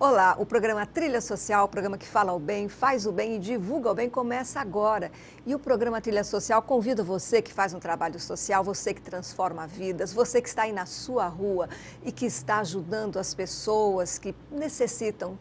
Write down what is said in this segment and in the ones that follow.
Olá, o programa Trilha Social, o programa que fala o bem, faz o bem e divulga o bem, começa agora. E o programa Trilha Social convida você que faz um trabalho social, você que transforma vidas, você que está aí na sua rua e que está ajudando as pessoas que necessitam,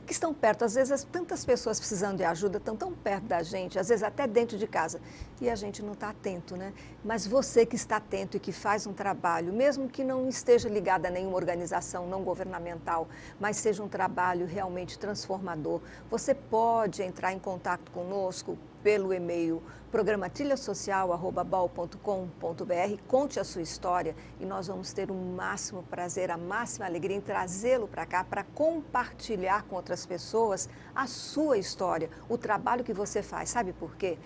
que estão perto. Às vezes, tantas pessoas precisando de ajuda estão tão perto da gente, às vezes até dentro de casa. E a gente não está atento, né? Mas você que está atento e que faz um trabalho, mesmo que não esteja ligado a nenhuma organização não governamental, mas seja um trabalho realmente transformador, você pode entrar em contato conosco pelo e-mail programatrilhasocial@bal.com.br, conte a sua história e nós vamos ter o máximo prazer, a máxima alegria em trazê-lo para cá para compartilhar com outras pessoas a sua história, o trabalho que você faz. Sabe por quê?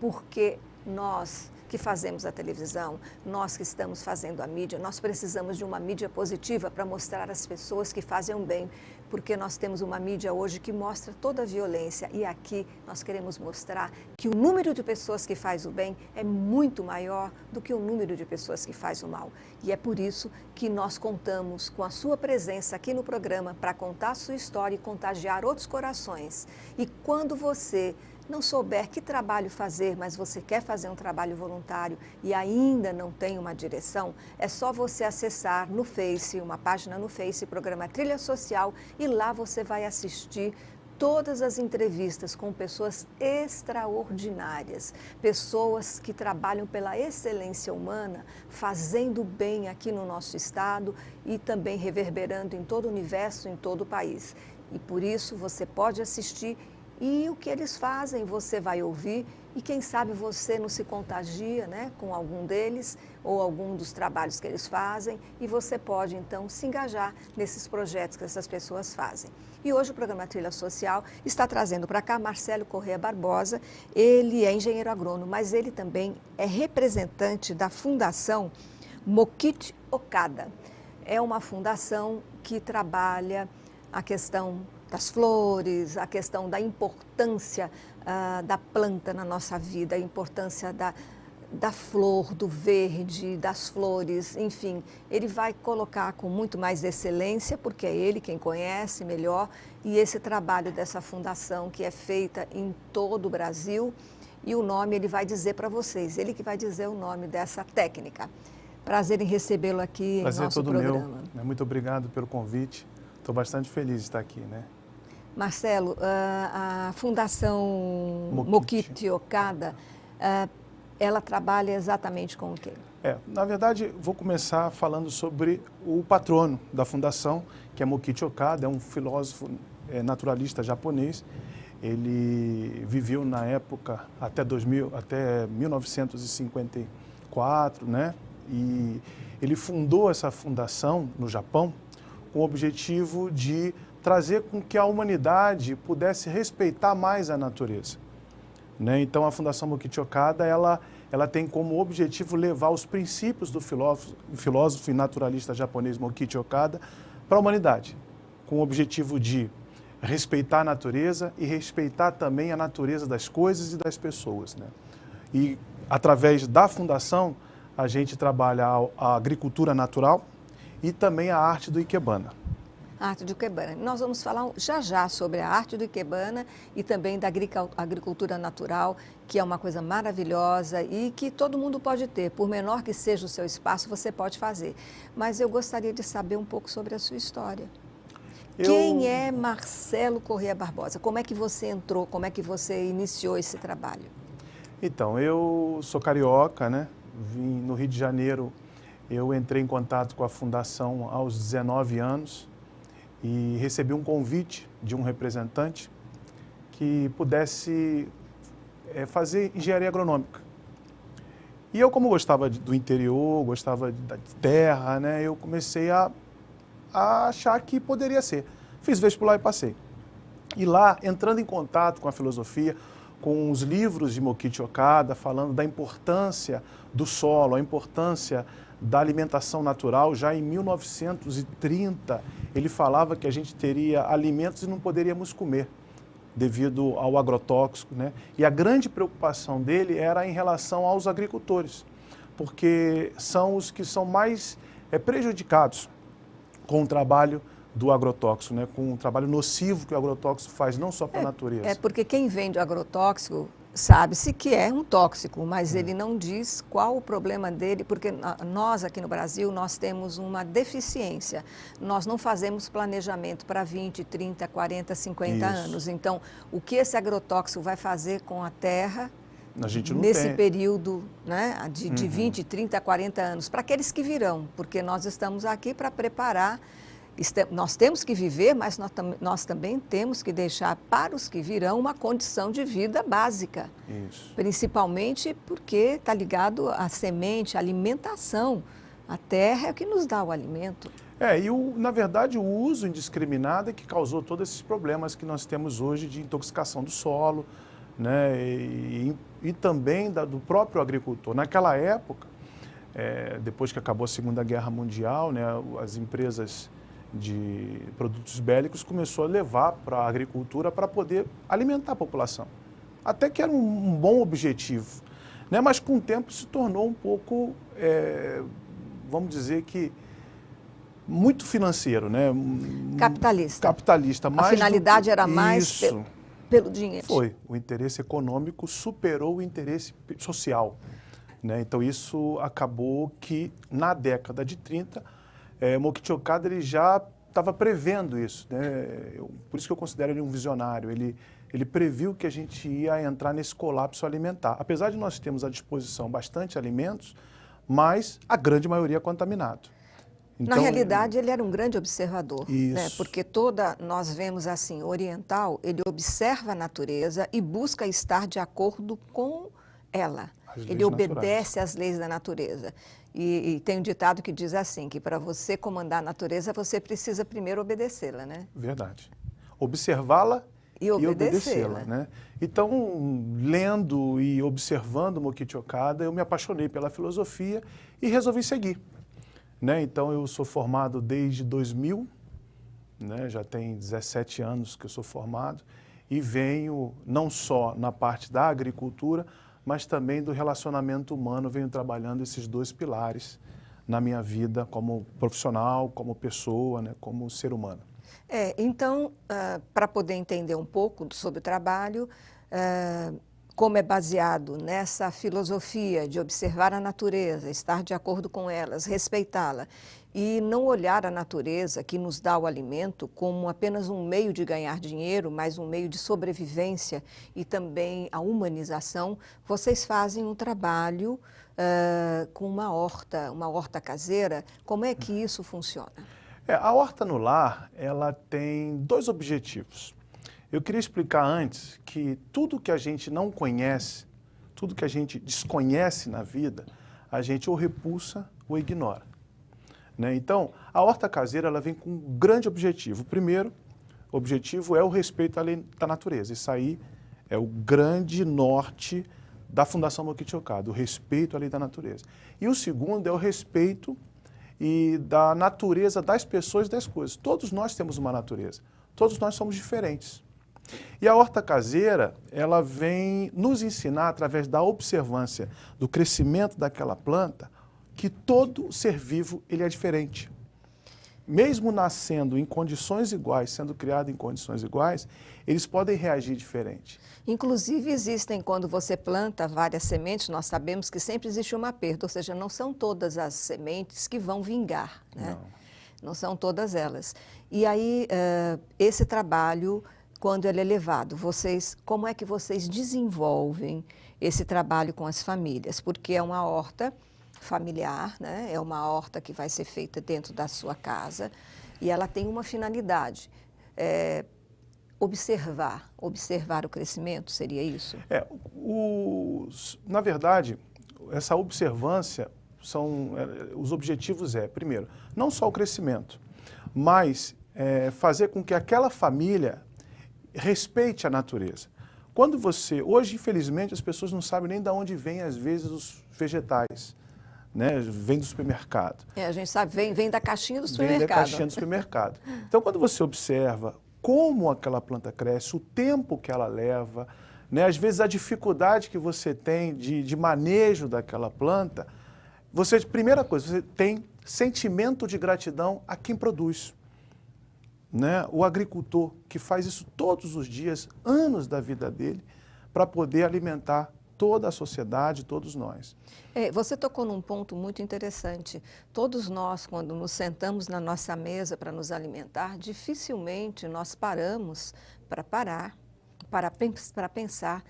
Porque nós que fazemos a televisão, nós que estamos fazendo a mídia, nós precisamos de uma mídia positiva para mostrar às pessoas que fazem o bem, porque nós temos uma mídia hoje que mostra toda a violência e aqui nós queremos mostrar que o número de pessoas que faz o bem é muito maior do que o número de pessoas que faz o mal. E é por isso que nós contamos com a sua presença aqui no programa para contar a sua história e contagiar outros corações. E quando você não souber que trabalho fazer, mas você quer fazer um trabalho voluntário e ainda não tem uma direção, é só você acessar no Face, uma página no Face, programa Trilha Social, e lá você vai assistir todas as entrevistas com pessoas extraordinárias, pessoas que trabalham pela excelência humana, fazendo bem aqui no nosso estado e também reverberando em todo o universo, em todo o país. E por isso você pode assistir e o que eles fazem você vai ouvir e quem sabe você não se contagia, né, com algum deles ou algum dos trabalhos que eles fazem e você pode então se engajar nesses projetos que essas pessoas fazem. E hoje o programa Trilha Social está trazendo para cá Marcelo Corrêa Barbosa. Ele é engenheiro agrônomo, mas ele também é representante da Fundação Mokichi Okada. É uma fundação que trabalha a questão das flores, a questão da importância da planta na nossa vida, a importância da flor, do verde, das flores, enfim. Ele vai colocar com muito mais excelência, porque é ele quem conhece melhor, e esse trabalho dessa fundação que é feita em todo o Brasil, e o nome ele vai dizer para vocês, ele que vai dizer o nome dessa técnica. Prazer em recebê-lo aqui em nosso programa. Meu. Muito obrigado pelo convite. Estou bastante feliz de estar aqui, né? Marcelo, a Fundação Mokichi Okada, ela trabalha exatamente com o quê? Na verdade, vou começar falando sobre o patrono da Fundação, que é Mokichi Okada, é um filósofo naturalista japonês. Ele viveu na época até 1954, né? E ele fundou essa fundação no Japão com o objetivo de trazer com que a humanidade pudesse respeitar mais a natureza, né? Então, a Fundação Mokichi Okada, ela tem como objetivo levar os princípios do filósofo e naturalista japonês Mokichi Okada para a humanidade, com o objetivo de respeitar a natureza e respeitar também a natureza das coisas e das pessoas, né? E, através da Fundação, a gente trabalha a agricultura natural e também a arte do Ikebana. A arte do Ikebana. Nós vamos falar já sobre a arte do Ikebana e também da agricultura natural, que é uma coisa maravilhosa e que todo mundo pode ter. Por menor que seja o seu espaço, você pode fazer. Mas eu gostaria de saber um pouco sobre a sua história. Quem é Marcelo Corrêa Barbosa? Como é que você entrou? Como é que você iniciou esse trabalho? Então, eu sou carioca, né? Vim no Rio de Janeiro. Eu entrei em contato com a Fundação aos 19 anos. E recebi um convite de um representante que pudesse fazer engenharia agronômica. E eu, como gostava do interior, gostava da terra, né, eu comecei a achar que poderia ser. Fiz vestibular e passei. E lá, entrando em contato com a filosofia, com os livros de Mokichi Okada, falando da importância do solo, a importância da alimentação natural, já em 1930, ele falava que a gente teria alimentos e não poderíamos comer, devido ao agrotóxico, né? E a grande preocupação dele era em relação aos agricultores, porque são os que são mais prejudicados com o trabalho do agrotóxico, né, com o trabalho nocivo que o agrotóxico faz, não só para a natureza. É porque quem vende agrotóxico sabe-se que é um tóxico, mas ele não diz qual o problema dele, porque nós aqui no Brasil, nós temos uma deficiência. Nós não fazemos planejamento para 20, 30, 40, 50 anos. Então, o que esse agrotóxico vai fazer com a terra a gente não nesse tem. período, né, de 20, 30, 40 anos, para aqueles que virão, porque nós estamos aqui para preparar. Nós temos que viver, mas nós também temos que deixar para os que virão uma condição de vida básica. Isso. Principalmente porque está ligado à semente, à alimentação. A terra é o que nos dá o alimento. Na verdade, o uso indiscriminado é que causou todos esses problemas que nós temos hoje de intoxicação do solo, né, e também do próprio agricultor. Naquela época, depois que acabou a Segunda Guerra Mundial, né, as empresas de produtos bélicos começou a levar para a agricultura para poder alimentar a população. Até que era um bom objetivo, né? Mas com o tempo se tornou um pouco, vamos dizer que, muito financeiro, né? Capitalista. Capitalista. A finalidade era mais pelo dinheiro. Foi. O interesse econômico superou o interesse social, né? Então isso acabou que na década de 30, Mokichi Okada ele já estava prevendo isso, né? Por isso que eu considero ele um visionário. Ele previu que a gente ia entrar nesse colapso alimentar. Apesar de nós termos à disposição bastante alimentos, mas a grande maioria é contaminado. Então, na realidade, ele era um grande observador, isso, né? Porque nós vemos assim, o oriental, ele observa a natureza e busca estar de acordo com ela. Ele obedece às leis da natureza. E tem um ditado que diz assim, que para você comandar a natureza, você precisa primeiro obedecê-la, né? Verdade. Observá-la e obedecê-la, né? Então, lendo e observando Mokichi Okada, eu me apaixonei pela filosofia e resolvi seguir, né? Então, eu sou formado desde 2000, né? Já tem 17 anos que eu sou formado e venho não só na parte da agricultura, mas também do relacionamento humano, venho trabalhando esses dois pilares na minha vida como profissional, como pessoa, né, como ser humano. Então, para poder entender um pouco sobre o trabalho, como é baseado nessa filosofia de observar a natureza, estar de acordo com elas, respeitá-la, e não olhar a natureza que nos dá o alimento como apenas um meio de ganhar dinheiro, mas um meio de sobrevivência e também a humanização, vocês fazem um trabalho com uma horta caseira. Como é que isso funciona? A horta no lar, ela tem dois objetivos. Eu queria explicar antes que tudo que a gente não conhece, tudo que a gente desconhece na vida, a gente ou repulsa ou ignora, né? Então, a horta caseira ela vem com um grande objetivo. O primeiro objetivo é o respeito à lei da natureza. Isso aí é o grande norte da Fundação Mokichi Okada, o respeito à lei da natureza. E o segundo é o respeito da natureza das pessoas e das coisas. Todos nós temos uma natureza, todos nós somos diferentes. E a horta caseira, ela vem nos ensinar, através da observância do crescimento daquela planta, que todo ser vivo ele é diferente. Mesmo nascendo em condições iguais, sendo criado em condições iguais, eles podem reagir diferente. Inclusive existem, quando você planta várias sementes, nós sabemos que sempre existe uma perda, ou seja, não são todas as sementes que vão vingar, né? Não são todas elas. E aí, esse trabalho, quando ele é levado, como é que vocês desenvolvem esse trabalho com as famílias? Porque é uma horta familiar, né? É uma horta que vai ser feita dentro da sua casa e ela tem uma finalidade, observar o crescimento, seria isso? Na verdade, essa observância, os objetivos primeiro, não só o crescimento, mas fazer com que aquela família respeite a natureza. Hoje, infelizmente, as pessoas não sabem nem de onde vêm, às vezes, os vegetais, né? Vem do supermercado. A gente sabe, vem da caixinha do supermercado. Vem da caixinha do supermercado. Então, quando você observa como aquela planta cresce, o tempo que ela leva, né? Às vezes a dificuldade que você tem de manejo daquela planta, primeira coisa, você tem sentimento de gratidão a quem produz. né, o agricultor que faz isso todos os dias, anos da vida dele, para poder alimentar toda a sociedade, todos nós. Você tocou num ponto muito interessante. Todos nós, quando nos sentamos na nossa mesa para nos alimentar, dificilmente nós paramos para pensar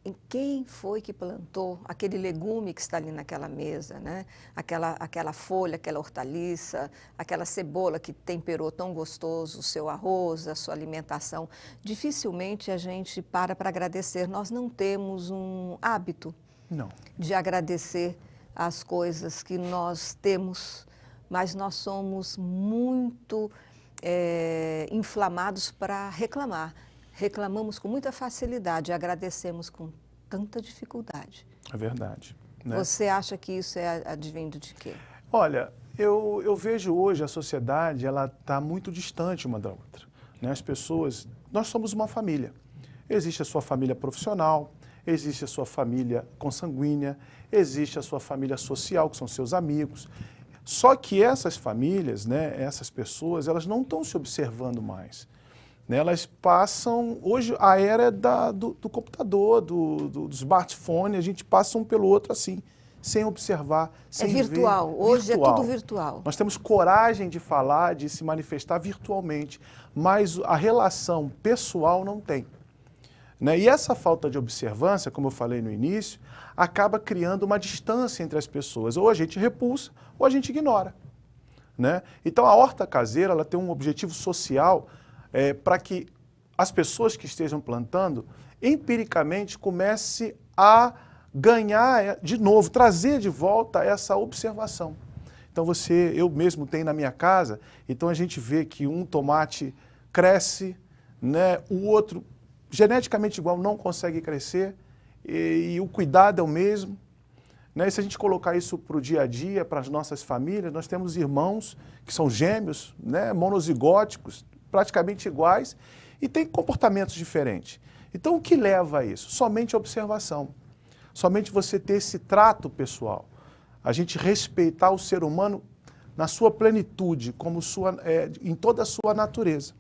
em quem foi que plantou aquele legume que está ali naquela mesa, né? Aquela folha, aquela hortaliça, aquela cebola que temperou tão gostoso o seu arroz, a sua alimentação. Dificilmente a gente para agradecer. Nós não temos um hábito de agradecer as coisas que nós temos, mas nós somos muito inflamados para reclamar. Reclamamos com muita facilidade, agradecemos com tanta dificuldade. É verdade. Né? Você acha que isso é advindo de quê? Olha, eu vejo hoje a sociedade, ela está muito distante uma da outra. Né? As pessoas, nós somos uma família. Existe a sua família profissional, existe a sua família consanguínea, existe a sua família social, que são seus amigos. Só que essas famílias, né, essas pessoas, elas não estão se observando mais. Elas passam, hoje a era do computador, do smartphone, a gente passa um pelo outro assim, sem observar, sem ver. É virtual, hoje virtual. É tudo virtual. Nós temos coragem de falar, de se manifestar virtualmente, mas a relação pessoal não tem. Né? E essa falta de observância, como eu falei no início, acaba criando uma distância entre as pessoas. Ou a gente repulsa, ou a gente ignora. Né? Então a horta caseira ela tem um objetivo social para que as pessoas que estejam plantando, empiricamente, comece a ganhar de novo, trazer de volta essa observação. Então eu mesmo tenho na minha casa, então a gente vê que um tomate cresce, né, o outro geneticamente igual não consegue crescer e o cuidado é o mesmo. Né? E se a gente colocar isso para o dia a dia, para as nossas famílias, nós temos irmãos que são gêmeos, né, monozigóticos, praticamente iguais e têm comportamentos diferentes. Então, o que leva a isso? Somente a observação. Somente você ter esse trato pessoal. A gente respeitar o ser humano na sua plenitude, em toda a sua natureza.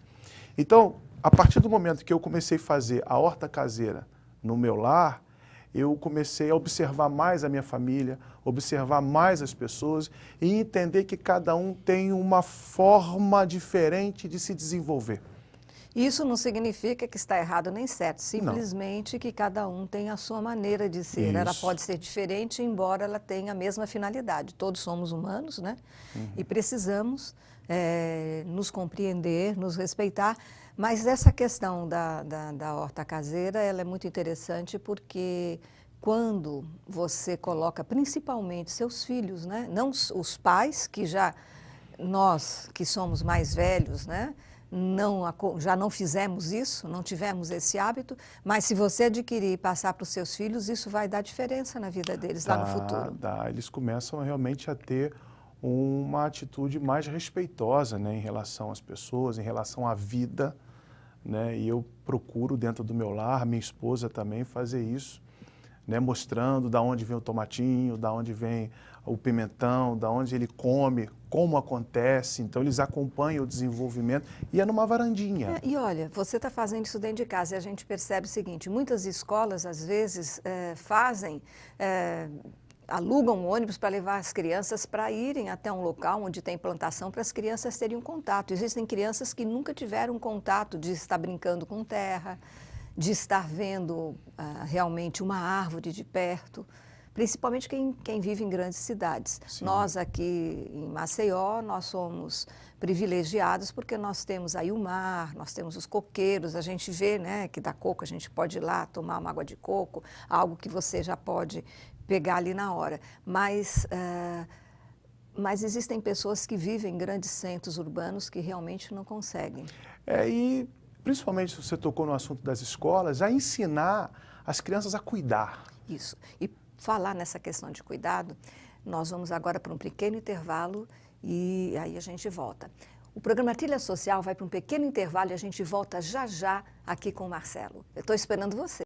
Então, a partir do momento que eu comecei a fazer a horta caseira no meu lar, eu comecei a observar mais a minha família, observar mais as pessoas e entender que cada um tem uma forma diferente de se desenvolver. Isso não significa que está errado nem certo, simplesmente que cada um tem a sua maneira de ser. Isso. Ela pode ser diferente, embora ela tenha a mesma finalidade. Todos somos humanos, né? E precisamos nos compreender, nos respeitar. Mas essa questão da horta caseira, ela é muito interessante porque quando você coloca principalmente seus filhos, né? Não os pais, que nós que somos mais velhos, né? Já não fizemos isso, não tivemos esse hábito, mas se você adquirir e passar para os seus filhos, isso vai dar diferença na vida deles lá no futuro. Eles começam realmente a ter uma atitude mais respeitosa, né, em relação às pessoas, em relação à vida, né, e eu procuro dentro do meu lar, minha esposa também, fazer isso, né, mostrando da onde vem o tomatinho, da onde vem o pimentão, da onde ele come, como acontece. Então eles acompanham o desenvolvimento e é numa varandinha. E olha, você está fazendo isso dentro de casa e a gente percebe o seguinte, muitas escolas às vezes alugam um ônibus para levar as crianças para irem até um local onde tem plantação para as crianças terem um contato. Existem crianças que nunca tiveram contato de estar brincando com terra, de estar vendo realmente uma árvore de perto, principalmente quem vive em grandes cidades. Sim. Nós aqui em Maceió, nós somos privilegiados porque nós temos aí o mar, nós temos os coqueiros, a gente vê, né, que dá coco, a gente pode ir lá tomar uma água de coco, algo que você já pode pegar ali na hora. Mas existem pessoas que vivem em grandes centros urbanos que realmente não conseguem. E principalmente você tocou no assunto das escolas, a ensinar as crianças a cuidar. Isso. E falar nessa questão de cuidado, nós vamos agora para um pequeno intervalo e aí a gente volta. O programa Trilha Social vai para um pequeno intervalo e a gente volta já já aqui com o Marcelo. Eu estou esperando você.